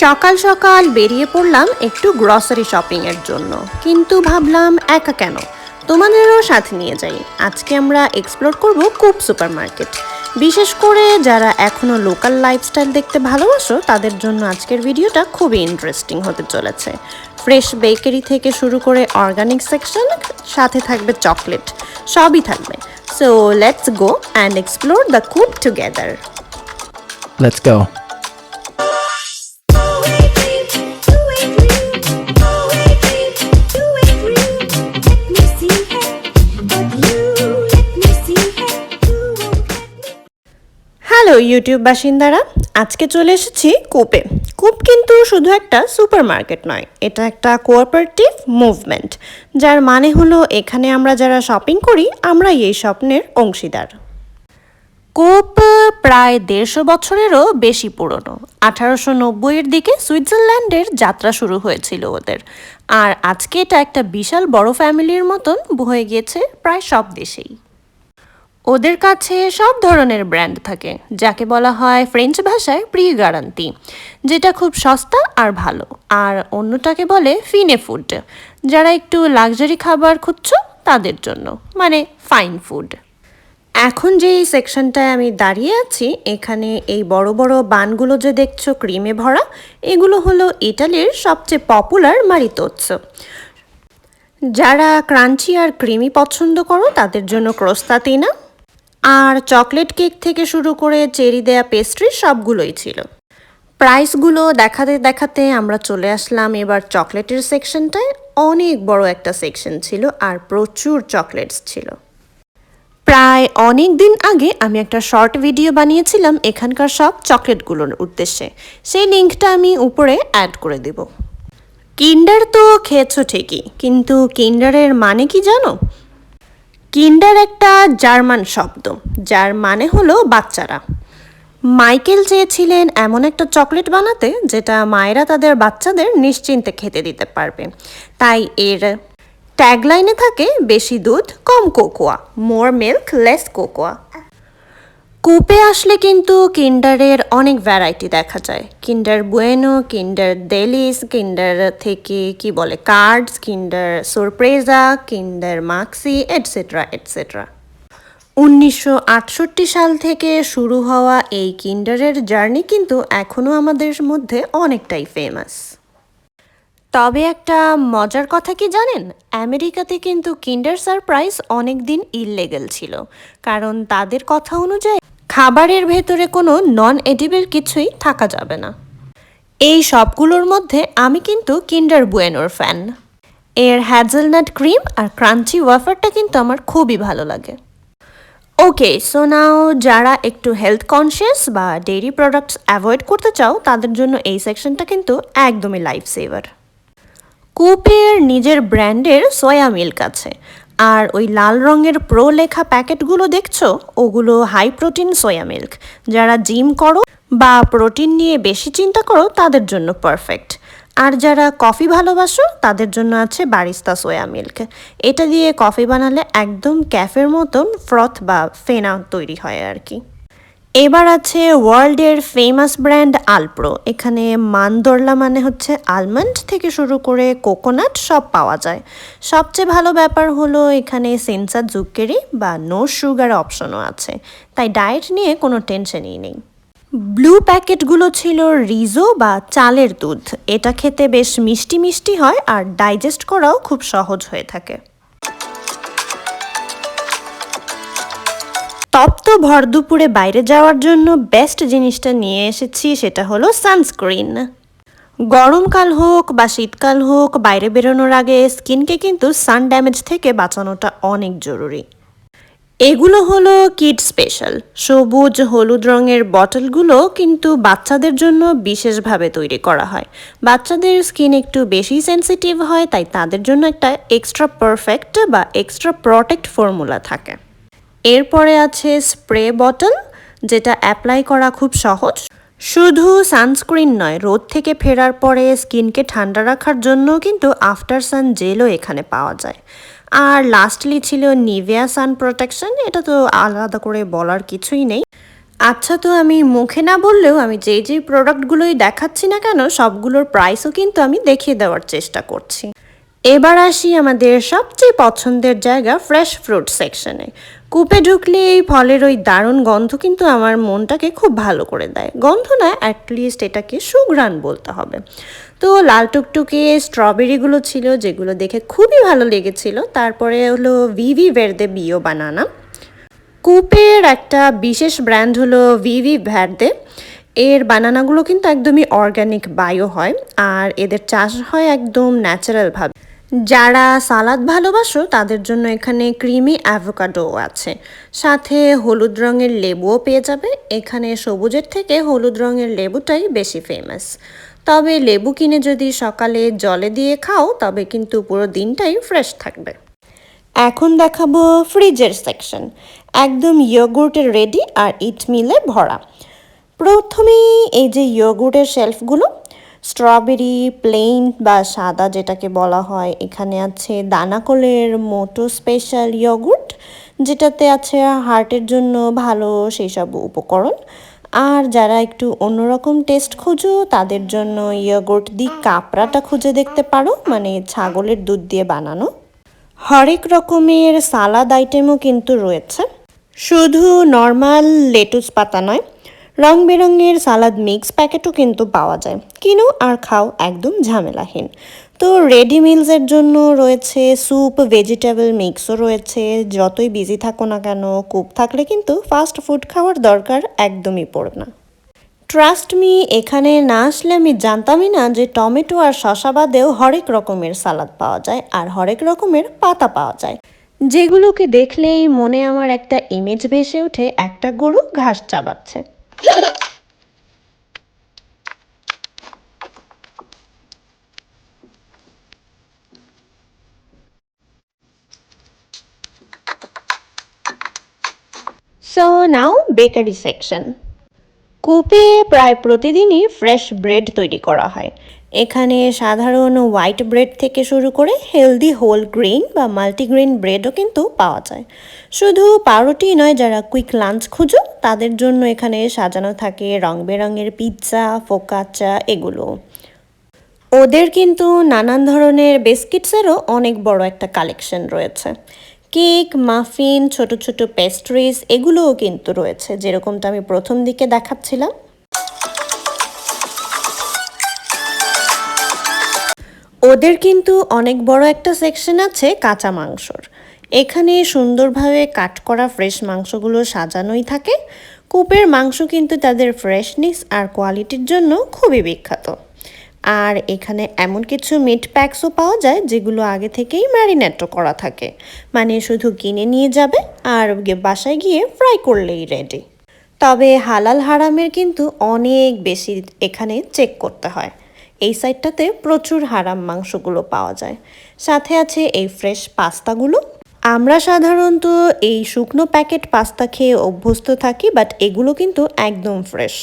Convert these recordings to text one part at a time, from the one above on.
সকাল সকাল বেরিয়ে পড়লাম একটু গ্রসারি শপিং এর জন্য, কিন্তু ভাবলাম একা কেন, তোমাদেরও সাথে নিয়ে যাই। আজকে আমরা এক্সপ্লোর করব কুপ সুপারমার্কেট। বিশেষ করে যারা এখনো লোকাল লাইফস্টাইল দেখতে ভালোবাসো তাদের জন্য আজকের ভিডিওটা খুবই ইন্টারেস্টিং হতে চলেছে। ফ্রেশ বেকারি থেকে শুরু করে অর্গানিক সেকশন, সাথে থাকবে চকলেট, সবই থাকবে। So let's go and explore the coop together. Let's go. Hello YouTube বাসিন্দারা, আজকে চলে এসেছি কুপে। কুপ কিন্তু শুধু একটা সুপার মার্কেট নয়, এটা একটা কোঅপারেটিভ মুভমেন্ট, যার মানে হলো এখানে আমরা যারা শপিং করি আমরাই এই স্বপ্নের অংশীদার। কুপ প্রায় 150 বছরেরও বেশি পুরনো। 1890-এর দিকে সুইজারল্যান্ডের যাত্রা শুরু হয়েছিল ওদের, আর আজকে এটা একটা বিশাল বড় ফ্যামিলির মতন হয়ে গিয়েছে প্রায় সব দেশেই। ওদের কাছে সব ধরনের ব্র্যান্ড থাকে, যাকে বলা হয় ফ্রেঞ্চ ভাষায় প্রি গ্যারান্টি, যেটা খুব সস্তা আর ভালো। আর অন্যটাকে বলে ফিনে ফুড, যারা একটু লাক্সারি খাবার খুঁজছো তাদের জন্য, মানে ফাইন ফুড। এখন যে এই সেকশনটায় আমি দাঁড়িয়ে আছি, এখানে এই বড় বড় বানগুলো যে দেখছো ক্রিমে ভরা, এগুলো হলো ইটালির সবচেয়ে পপুলার মারিতোৎসো। যারা ক্রাঞ্চি আর ক্রিমি পছন্দ করো তাদের জন্য ক্রোস্তাতিনা, আর চকলেট কেক থেকে শুরু করে চেরি দেয়া পেস্ট্রি সবগুলোই ছিল। প্রাইসগুলো দেখাতে দেখাতে আমরা চলে আসলাম এবার চকলেটের সেকশনটায়। অনেক বড় একটা সেকশন ছিল আর প্রচুর চকলেটস ছিল। প্রায় অনেক দিন আগে আমি একটা শর্ট ভিডিও বানিয়েছিলাম এখানকার সব চকলেটগুলোর উদ্দেশ্যে, সেই লিঙ্কটা আমি উপরে অ্যাড করে দেব। কিন্ডার তো খেয়েছো ঠিকই, কিন্তু কিন্ডারের মানে কি জানো? কিন্ডার একটা জার্মান শব্দ, যার মানে হলো বাচ্চারা। মাইকেল চেয়েছিলেন এমন একটা চকলেট বানাতে যেটা মায়েরা তাদের বাচ্চাদের নিশ্চিন্তে খেতে দিতে পারবে, তাই এর ট্যাগলাইনে থাকে বেশি দুধ কম কোকোয়া, মোর মিল্ক লেস কোকোয়া। কুপে আসলে কিন্তু কিন্ডারের অনেক ভ্যারাইটি দেখা যায়। কিন্ডার বুয়েনো, কিন্ডার ডেলিস, কিন্ডার থেকে কি বলে কার্ডস, কিন্ডার সরপ্রেজা, কিন্ডার মাক্সি, এটসেট্রা এটসেট্রা। 1968 সাল থেকে শুরু হওয়া এই কিন্ডারের জার্নি কিন্তু এখনও আমাদের মধ্যে অনেকটাই ফেমাস। তবে একটা মজার কথা কি জানেন, আমেরিকাতে কিন্তু কিন্ডার সারপ্রাইজ অনেক দিন ইললিগ্যাল ছিল, কারণ তাদের কথা অনুযায়ী খাবারের ভেতরে কোনো নন এডিবল কিছুই থাকা যাবে না। এই সবগুলোর মধ্যে আমি কিন্তু কিন্ডার বুয়েনোর ফ্যান। এর হ্যাজেলনাট ক্রিম আর ক্রাঞ্চি ওয়াফারটা কিন্তু আমার খুবই ভালো লাগে। ওকে, সো নাও যারা একটু হেলথ কনসিয়াস বা ডেইরি প্রোডাক্টস অ্যাভয়েড করতে চাও তাদের জন্য এই সেকশনটা কিন্তু একদমই লাইফ সেভার। কুপের নিজের ব্র্যান্ডের সয়া মিল্ক আছে, আর ওই লাল রঙের প্রো লেখা প্যাকেটগুলো দেখছো, ওগুলো হাই প্রোটিন সয়া মিল্ক। যারা জিম করো বা প্রোটিন নিয়ে বেশি চিন্তা করো তাদের জন্য পারফেক্ট। আর যারা কফি ভালোবাসো তাদের জন্য আছে বারিস্তা সয়া মিল্ক। এটা দিয়ে কফি বানালে একদম ক্যাফের মতন ফ্রথ বা ফেনা তৈরি হয় আর কি। এবার আছে ওয়ার্ল্ডের ফেমাস ব্র্যান্ড আলপ্রো। এখানে মানদোরলা মানে হচ্ছে আলমন্ড থেকে শুরু করে কোকোনাট সব পাওয়া যায়। সবচেয়ে ভালো ব্যাপার হলো এখানে সেন্সা জুক্কেরি বা নো সুগার অপশনও আছে, তাই ডায়েট নিয়ে কোনো টেনশনই নেই। ব্লু প্যাকেটগুলো ছিল রিজো বা চালের দুধ। এটা খেতে বেশ মিষ্টি মিষ্টি হয় আর ডাইজেস্ট করাও খুব সহজ হয়ে থাকে। তপ্ত ভর দুপুরে বাইরে যাওয়ার জন্য বেস্ট জিনিসটা নিয়ে এসেছি, সেটা হলো সানস্ক্রিন। গরমকাল হোক বা শীতকাল হোক, বাইরে বেরোনোর আগে স্কিনকে কিন্তু সান ড্যামেজ থেকে বাঁচানোটা অনেক জরুরি। এগুলো হলো কিড স্পেশাল। সবুজ হলুদ রঙের বটলগুলো কিন্তু বাচ্চাদের জন্য বিশেষভাবে তৈরি করা হয়। বাচ্চাদের স্কিন একটু বেশি সেন্সিটিভ হয়, তাই তাদের জন্য একটা এক্সট্রা পারফেক্ট বা এক্সট্রা প্রোটেক্ট ফর্মুলা থাকে। এরপরে আছে স্প্রে বটল, যেটা অ্যাপ্লাই করা খুব সহজ। শুধু সানস্ক্রিন নয়, রোদ থেকে ফেরার পরে স্কিনকে ঠান্ডা রাখার জন্য কিন্তু আফটার সান জেলও এখানে পাওয়া যায়। আর লাস্টলি ছিল নিভিয়া সান প্রোটেকশন, এটা তো আলাদা করে বলার কিছুই নেই। আচ্ছা, তো আমি মুখে না বললেও আমি যেই প্রোডাক্টগুলোই দেখাচ্ছি না কেন সবগুলোর প্রাইসও কিন্তু আমি দেখিয়ে দেওয়ার চেষ্টা করছি। এবার আসি আমাদের সবচেয়ে পছন্দের জায়গা ফ্রেশ ফ্রুট সেকশনে। কূপে ঢুকলে এই ফলের ওই দারুণ গন্ধ কিন্তু আমার মনটাকে খুব ভালো করে দেয়। গন্ধ না, অ্যাটলিস্ট এটাকে সুঘ্রাণ বলতে হবে। তো লাল টুকটুকে স্ট্রবেরিগুলো ছিল যেগুলো দেখে খুবই ভালো লেগেছিল। তারপরে হলো ভিভি ভেরদে বিও বানানা। কূপের একটা বিশেষ ব্র্যান্ড হলো ভিভি ভ্যারদে। এর বানানাগুলো কিন্তু একদমই অর্গানিক বায়ো হয়, আর এদের চাষ হয় একদম ন্যাচারালভাবে। যারা সালাদ ভালোবাসো তাদের জন্য এখানে ক্রিমি অ্যাভোকাডো আছে, সাথে হলুদ রঙের লেবুও পেয়ে যাবে। এখানে সবুজের থেকে হলুদ রঙের লেবুটাই বেশি ফেমাস। তবে লেবু কিনে যদি সকালে জলে দিয়ে খাও তবে কিন্তু পুরো দিনটাই ফ্রেশ থাকবে। এখন দেখাবো ফ্রিজের সেকশন। একদম ইয়োগুর্টের রেডি আর ইট মিলে ভরা। প্রথমেই এই যে ইয়োগুর্টের শেলফগুলো, স্ট্রবেরি প্লেন বা সাদা যেটাকে বলা হয়, এখানে আছে দানাকলের মোটো স্পেশাল ইয়োগুর্ট, যেটাতে আছে হার্টের জন্য ভালো সেই সব উপকরণ। আর যারা একটু অন্যরকম টেস্ট খোঁজো তাদের জন্য ইয়োগুর্ট দি কাপড়াটা খুঁজে দেখতে পারো, মানে ছাগলের দুধ দিয়ে বানানো। হরেক রকমের সালাদ আইটেমও কিন্তু রয়েছে, শুধু নর্মাল লেটুস পাতা নয়, রং বেরঙের সালাদ মিক্স প্যাকেটও কিন্তু পাওয়া যায়। কিনো আর খাও একদম ঝামেলাহীন। তো রেডি মিলসের জন্য রয়েছে স্যুপ, ভেজিটেবল মিক্সও রয়েছে। যতই বিজি থাকো না কেন, কূপ থাকলে কিন্তু ফাস্ট ফুড খাওয়ার দরকার একদমই পড়ে না। ট্রাস্ট মি, এখানে না আসলে আমি জানতামই না যে টমেটো আর শসা বাদেও হরেক রকমের সালাদ পাওয়া যায় আর হরেক রকমের পাতা পাওয়া যায়, যেগুলোকে দেখলেই মনে আমার একটা ইমেজ ভেসে ওঠে, একটা গরু ঘাস চাবাচ্ছে। So now bakery section. কূপে প্রায় প্রতিদিনই ফ্রেশ ব্রেড তৈরি করা হয়। এখানে সাধারণ হোয়াইট ব্রেড থেকে শুরু করে হেলদি হোল গ্রেইন বা মাল্টিগ্রেন ব্রেডও কিন্তু পাওয়া যায়। শুধু পাউরুটি নয়, যারা কুইক লাঞ্চ খুঁজো তাদের জন্য এখানে সাজানো থাকে রং বেরঙের পিৎজা, ফোকাচা এগুলো। ওদের কিন্তু নানান ধরনের বিস্কিটসেরও অনেক বড় একটা কালেকশন রয়েছে। কেক, মাফিন, ছোট ছোট পেস্ট্রিজ এগুলোও কিন্তু রয়েছে, যেরকমটা আমি প্রথম দিকে দেখাচ্ছিলাম। ওদের কিন্তু অনেক বড় একটা সেকশন আছে কাঁচা মাংসর। এখানে সুন্দরভাবে কাট করা ফ্রেশ মাংসগুলো সাজানোই থাকে। কূপের মাংস কিন্তু তাদের ফ্রেশনেস আর কোয়ালিটির জন্য খুবই বিখ্যাত। আর এখানে এমন কিছু মিট প্যাকসও পাওয়া যায় যেগুলো আগে থেকেই ম্যারিনেটও করা থাকে, মানে শুধু কিনে নিয়ে যাবে আর বাসায় গিয়ে ফ্রাই করলেই রেডি। তবে হালাল হারামের কিন্তু অনেক বেশি এখানে চেক করতে হয়। এই সাইডটাতে প্রচুর হারাম মাংসগুলো পাওয়া যায়, সাথে আছে এই ফ্রেশ পাস্তাগুলো। আমরা সাধারণত এই শুকনো প্যাকেট পাস্তা খেয়ে অভ্যস্ত থাকি, বাট এগুলো কিন্তু একদম ফ্রেশ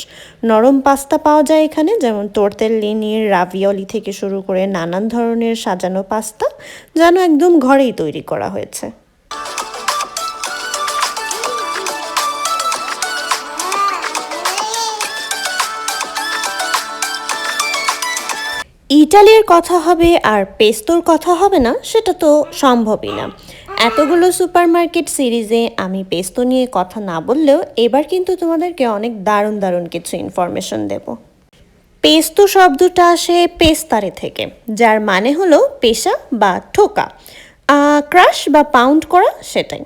নরম পাস্তা পাওয়া যায় এখানে, যেমন তোর্তেল্লিনির, রাভিওলি থেকে শুরু করে নানান ধরনের সাজানো পাস্তা যেন একদম ঘরেই তৈরি করা হয়েছে। ইটালির কথা হবে আর পেস্তোর কথা হবে না, সেটা তো সম্ভবই না। এতগুলো সুপারমার্কেট সিরিজে আমি পেস্তো নিয়ে কথা না বললেও এবার কিন্তু তোমাদেরকে অনেক দারুণ দারুণ কিছু ইনফরমেশন দেব। পেস্তো শব্দটা আসে পেস্তারে থেকে, যার মানে হলো পেশা বা ঠোকা, ক্রাশ বা পাউন্ড করা, সেটাই।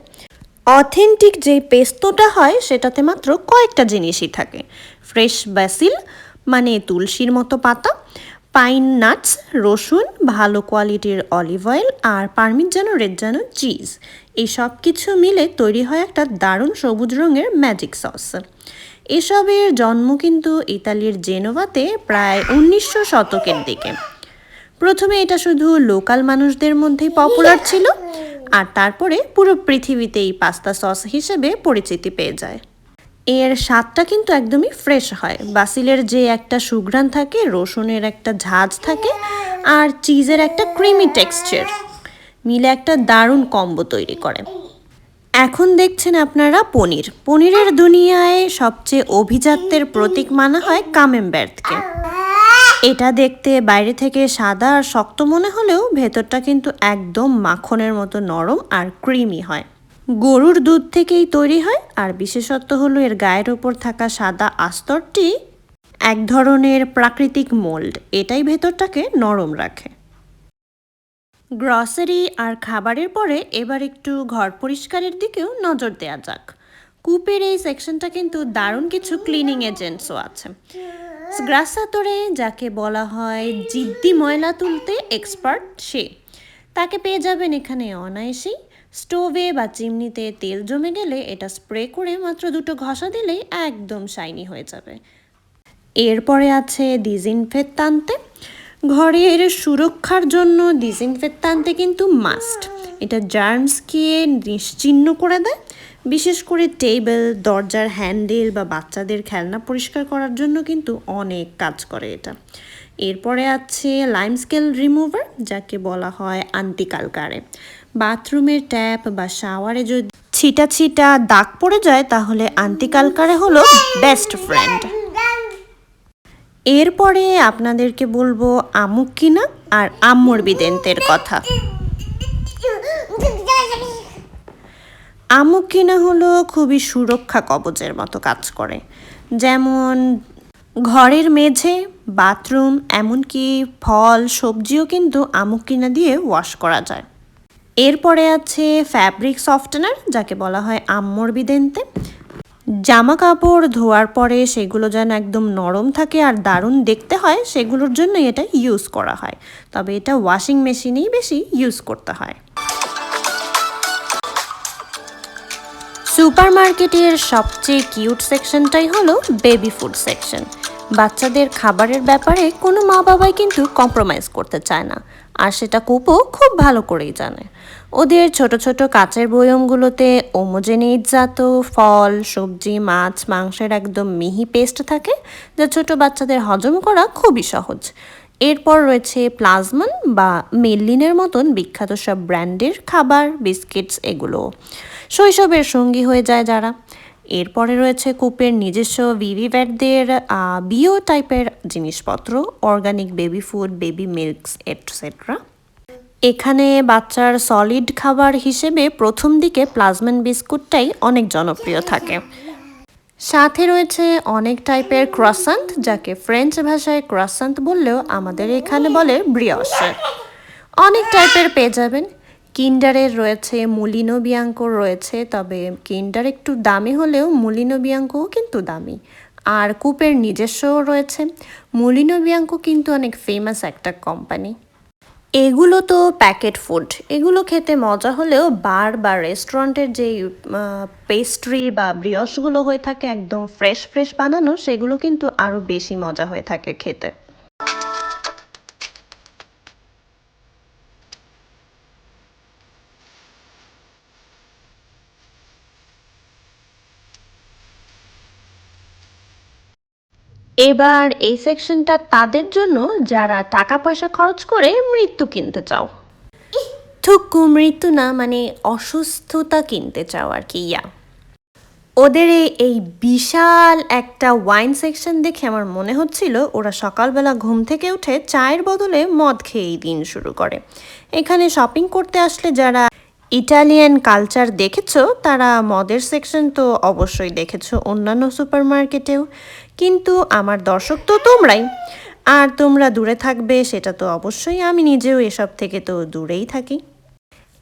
অথেন্টিক যে পেস্তোটা হয় সেটাতে মাত্র কয়েকটা জিনিসই থাকে। ফ্রেশ ব্যাসিল মানে তুলসীর মতো পাতা, পাইন নাটস, রসুন, ভালো কোয়ালিটির অলিভ অয়েল আর পারমিজানো রেজ্জানো চিজ, এই সব কিছু মিলে তৈরি হয় একটা দারুণ সবুজ রঙের ম্যাজিক সস। এসবের জন্ম কিন্তু ইতালির জেনোভাতে প্রায় 1900 শতকের দিকে। প্রথমে এটা শুধু লোকাল মানুষদের মধ্যেই পপুলার ছিল, আর তারপরে পুরো পৃথিবীতেই পাস্তা সস হিসেবে পরিচিতি পেয়ে যায়। এর স্বাদটা কিন্তু একদমই ফ্রেশ হয়। বাসিলের যে একটা সুঘ্রাণ থাকে, রসুনের একটা ঝাঁজ থাকে, আর চিজের একটা ক্রিমি টেক্সচার মিলে একটা দারুণ কম্বো তৈরি করে। এখন দেখছেন আপনারা পনির। পনিরের দুনিয়ায় সবচেয়ে অভিজাত্যের প্রতীক মানা হয় কামেম্বার্টকে। এটা দেখতে বাইরে থেকে সাদা আর শক্ত মনে হলেও ভেতরটা কিন্তু একদম মাখনের মতো নরম আর ক্রিমি হয়। গরুর দুধ থেকেই তৈরি হয়, আর বিশেষত্ব হলো এর গায়ের ওপর থাকা সাদা আস্তরটি এক ধরনের প্রাকৃতিক মোল্ড, এটাই ভেতরটাকে নরম রাখে। গ্রসারি আর খাবারের পরে এবার একটু ঘর পরিষ্কারের দিকেও নজর দেওয়া যাক। কুপের এই সেকশনটা কিন্তু দারুণ কিছু ক্লিনিং এজেন্টসও আছে। গ্রাসাতরে যাকে বলা হয় জিদ্দি ময়লা তুলতে এক্সপার্ট, সে তাকে পেয়ে যাবেন এখানে অনায়াসেই। স্টোভে বা চিমনিতে তেল জমে গেলে এটা স্প্রে করে মাত্র 2 ঘষা দিলেই একদম শাইনি হয়ে যাবে। এরপরে আছে ডিসইনফেক্টান্তে। ঘরের সুরক্ষার জন্য ডিসইনফেক্টান্তে কিন্তু মাস্ট। এটা জার্মসকে নিশ্চিহ্ন করে দেয়, বিশেষ করে টেবিল, দরজার হ্যান্ডেল বা বাচ্চাদের খেলনা পরিষ্কার করার জন্য কিন্তু অনেক কাজ করে এটা। এরপরে আছে লাইম স্কেল রিমুভার, যাকে বলা হয় আন্টিকালকারে। বাথরুমের ট্যাপ বা শাওয়ারে যদি ছিটা ছিটা দাগ পড়ে যায় তাহলে আন্টিকালকারে হলো বেস্ট ফ্রেন্ড। এরপরে আপনাদেরকে বলবো আমুকিনা আর আম্মরবিদেন্তের কথা। আমুকিনা হলো খুবই সুরক্ষা কবচের মতো কাজ করে, যেমন ঘরের মেঝে, বাথরুম, এমনকি ফল সবজিও কিন্তু আমুকিনা দিয়ে ওয়াশ করা যায়। এরপরে আছে ফ্যাব্রিক সফটেনার, যাকে বলা হয় আম্মরবিদেন্তে। জামা কাপড় ধোয়ার পরে সেগুলো যেন একদম নরম থাকে আর দারুণ দেখতে হয়, সেগুলোর জন্য এটা ইউজ করা হয়, তবে এটা ওয়াশিং মেশিনেই বেশি ইউজ করতে হয়। সুপারমার্কেটের সবচেয়ে কিউট সেকশনটাই হলো বেবি ফুড সেকশন। বাচ্চাদের খাবারের ব্যাপারে কোনো মা বাবাই কিন্তু কম্প্রোমাইজ করতে চায় না, আর সেটা কুপও খুব ভালো করেই জানে। ওদের ছোট ছোট কাচের বয়মগুলোতে হোমোজেনিক জাত ফল, সবজি, মাছ, মাংসের একদম মিহি পেস্ট থাকে, যা ছোট বাচ্চাদের হজম করা খুবই সহজ। এরপর রয়েছে প্লাজমান বা মেল্লিনের মতন বিখ্যাত সব ব্র্যান্ডের খাবার, বিস্কিটস, এগুলো শৈশবের সঙ্গী হয়ে যায় যারা। এরপরে রয়েছে কুপের নিজস্ব ভিভিভ্যাটদের বিও টাইপের জিনিসপত্র, organic baby food, baby milks etcetera. এখানে বাচ্চার সলিড খাবার হিসেবে প্রথম দিকে প্লাজমান বিস্কুটটাই অনেক জনপ্রিয় থাকে। সাথে রয়েছে অনেক টাইপের ক্রসান্ট, যাকে ফ্রেঞ্চ ভাষায় ক্রসান্ট বললেও আমাদের এখানে বলে ব্রিয়স। অনেক টাইপের পেয়ে যাবেন। কিন্ডারের রয়েছে, মুলিনো বিয়াঙ্কোর রয়েছে, তবে কিন্ডার একটু দামি হলেও মুলিনো বিয়াঙ্কোও কিন্তু দামি। আর কুপের নিজস্বও রয়েছে। মুলিনো বিয়াঙ্কো কিন্তু অনেক ফেমাস একটা কোম্পানি। এগুলো তো প্যাকেট ফুড, এগুলো খেতে মজা হলেও বার বা রেস্টুরেন্টের যেই পেস্ট্রি বা ব্রিয়সগুলো হয়ে থাকে একদম ফ্রেশ ফ্রেশ বানানো, সেগুলো কিন্তু আরও বেশি মজা হয়ে থাকে খেতে। এবার এই সেকশনটা তাদের জন্য যারা টাকা পয়সা খরচ করে মৃত্যু কিনতে চাও। থুকু মৃত্যু না, মানে অসুস্থতা কিনতে চাও আর কি। ওদের এই বিশাল একটা ওয়াইন সেকশন দেখে আমার মনে হচ্ছিল ওরা সকালবেলা ঘুম থেকে উঠে চায়ের বদলে মদ খেয়েই দিন শুরু করে। এখানে শপিং করতে আসলে যারা ইটালিয়ান কালচার দেখেছো তারা মদের সেকশন তো অবশ্যই দেখেছো অন্যান্য সুপারমার্কেটেও, কিন্তু আমার দর্শক তো তোমরাই, আর তোমরা দূরে থাকবে সেটা তো অবশ্যই, আমি নিজেও এসব থেকে তো দূরেই থাকি।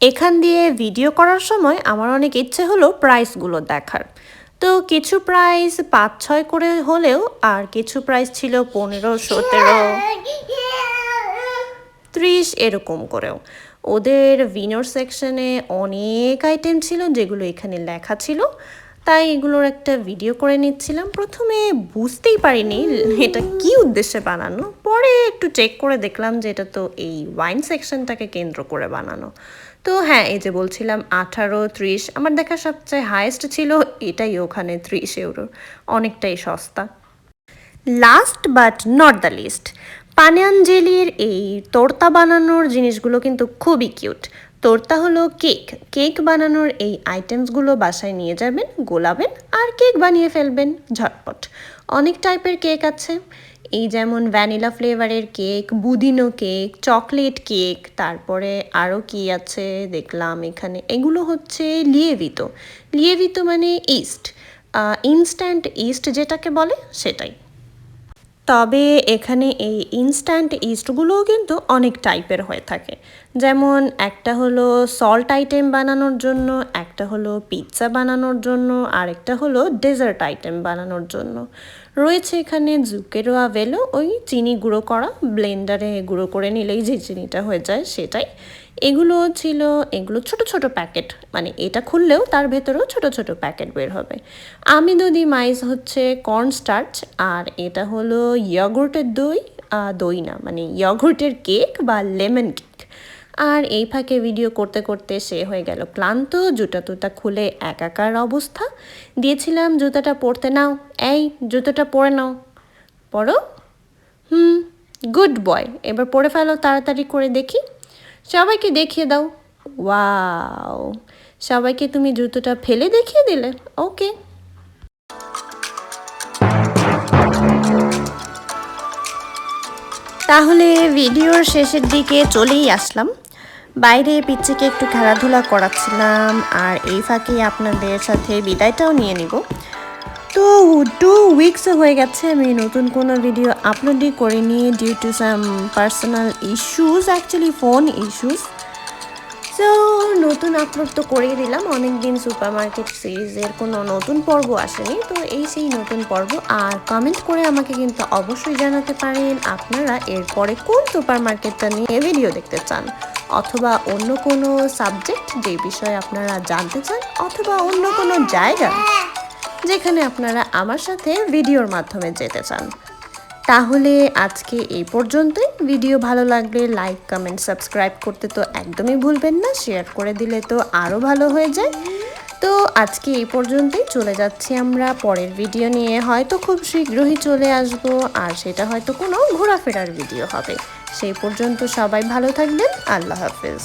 এখান দিয়ে ভিডিও করার সময় আমার অনেক ইচ্ছে হলো প্রাইসগুলো দেখার, তো কিছু প্রাইস 5-6 করে হলেও আর কিছু প্রাইস ছিল 15, 17, 30 এরকম করেও। ওদের ভিনোর সেকশনে অনেক আইটেম ছিল যেগুলো এখানে লেখা ছিল, তাই এগুলোর একটা ভিডিও করে নিচ্ছিলাম। প্রথমে বুঝতেই পারিনি এটা কি উদ্দেশ্যে বানানো, পরে একটু চেক করে দেখলাম যে এটা তো এই ওয়াইন সেকশনটাকে কেন্দ্র করে বানানো। তো হ্যাঁ, এই যে বলছিলাম 18, 30, আমার দেখা সবচেয়ে হাইয়েস্ট ছিল এটাই, ওখানে 30 ইউরো, অনেকটাই সস্তা। Last but not the least, পানিয়াঞ্জেলির এই তোর্তা বানানোর জিনিসগুলো কিন্তু খুবই কিউট। তোরটা হলো কেক। কেক বানানোর এই আইটেমসগুলো বাসায় নিয়ে যাবেন, গোলাবেন আর কেক বানিয়ে ফেলবেন ঝটপট। অনেক টাইপের কেক আছে, এই যেমন ভ্যানিলা ফ্লেভারের কেক, বুদিনো কেক, চকলেট কেক, তারপরে আরও কি আছে দেখলাম এখানে, এগুলো হচ্ছে লিয়েভিতো। লিয়েভিতো মানে ইস্ট, ইনস্ট্যান্ট ইস্ট যেটাকে বলে সেটাই। তবে এখানে এই ইনস্ট্যান্ট ইস্টগুলোও কিন্তু অনেক টাইপের হয়ে থাকে, যেমন একটা হলো সল্ট আইটেম বানানোর জন্য, একটা হলো পিৎজা বানানোর জন্য, আরেকটা হলো ডেজার্ট আইটেম বানানোর জন্য। রয়েছে এখানে জুকেরো আভেলো, ওই চিনি গুঁড়ো করা, ব্লেন্ডারে গুঁড়ো করে নিলেই যে চিনিটা হয়ে যায় সেটাই। এগুলো ছিল, এগুলো ছোট ছোট প্যাকেট, মানে এটা খুললেও তার ভেতরেও ছোট ছোট প্যাকেট বের হবে। আমিদো দি মাইজ হচ্ছে কর্নস্টার্চ, আর এটা হলো ইয়গুর্টের দই, দই না মানে ইয়গুর্টের কেক বা লেমন কেক। আর এই ফাঁকে ভিডিও করতে করতে সে হয়ে গেল ক্লান্ত, জুতা টুতা খুলে একাকার অবস্থা। দিয়েছিলাম জুতাটা পরতে, নাও এই জুতোটা পরে নাও, পরো, গুড বয়, এবার পরে ফেলো তাড়াতাড়ি করে দেখি, সবাইকে দেখিয়ে দাও। ওয়াও, সবাইকে তুমি জুতোটা ফেলে দেখিয়ে দিলে, ওকে। তাহলে ভিডিওর শেষের দিকে চলেই আসলাম। বাইরে পিচ্চিকে একটু খেলাধুলা করাচ্ছিলাম, আর এই ফাঁকে আপনাদের সাথে বিদায়টাও নিয়ে নিব। তো 2 উইকস হয়ে গেছে আমি নতুন কোনো ভিডিও আপলোডই করিনি, due to some personal issues, actually phone issues. So নতুন আপলোড তো করেই দিলাম, অনেক দিন সুপার মার্কেট সিরিজের কোনো নতুন পর্ব আসেনি, তো এই সেই নতুন পর্ব। আর কমেন্ট করে আমাকে কিন্তু অবশ্যই জানাতে পারেন আপনারা এরপরে কোন সুপার মার্কেটটা নিয়ে ভিডিও দেখতে চান, অথবা অন্য কোনো সাবজেক্ট যে বিষয়ে আপনারা জানতে চান, অথবা অন্য কোনো জায়গা যেখানে আপনারা আমার সাথে ভিডিওর মাধ্যমে যেতে চান। তাহলে আজকে এই পর্যন্তই। ভিডিও ভালো লাগলে লাইক, কমেন্ট, সাবস্ক্রাইব করতে তো একদমই ভুলবেন না, শেয়ার করে দিলে তো আরও ভালো হয়ে যায়। তো আজকে এই পর্যন্তই, চলে যাচ্ছি আমরা পরের ভিডিও নিয়ে, হয়তো খুব শীঘ্রই চলে আসব, আর সেটা হয়তো কোনো ঘোরাফেরার ভিডিও হবে। সেই পর্যন্ত সবাই ভালো থাকবেন, আল্লাহ হাফেজ।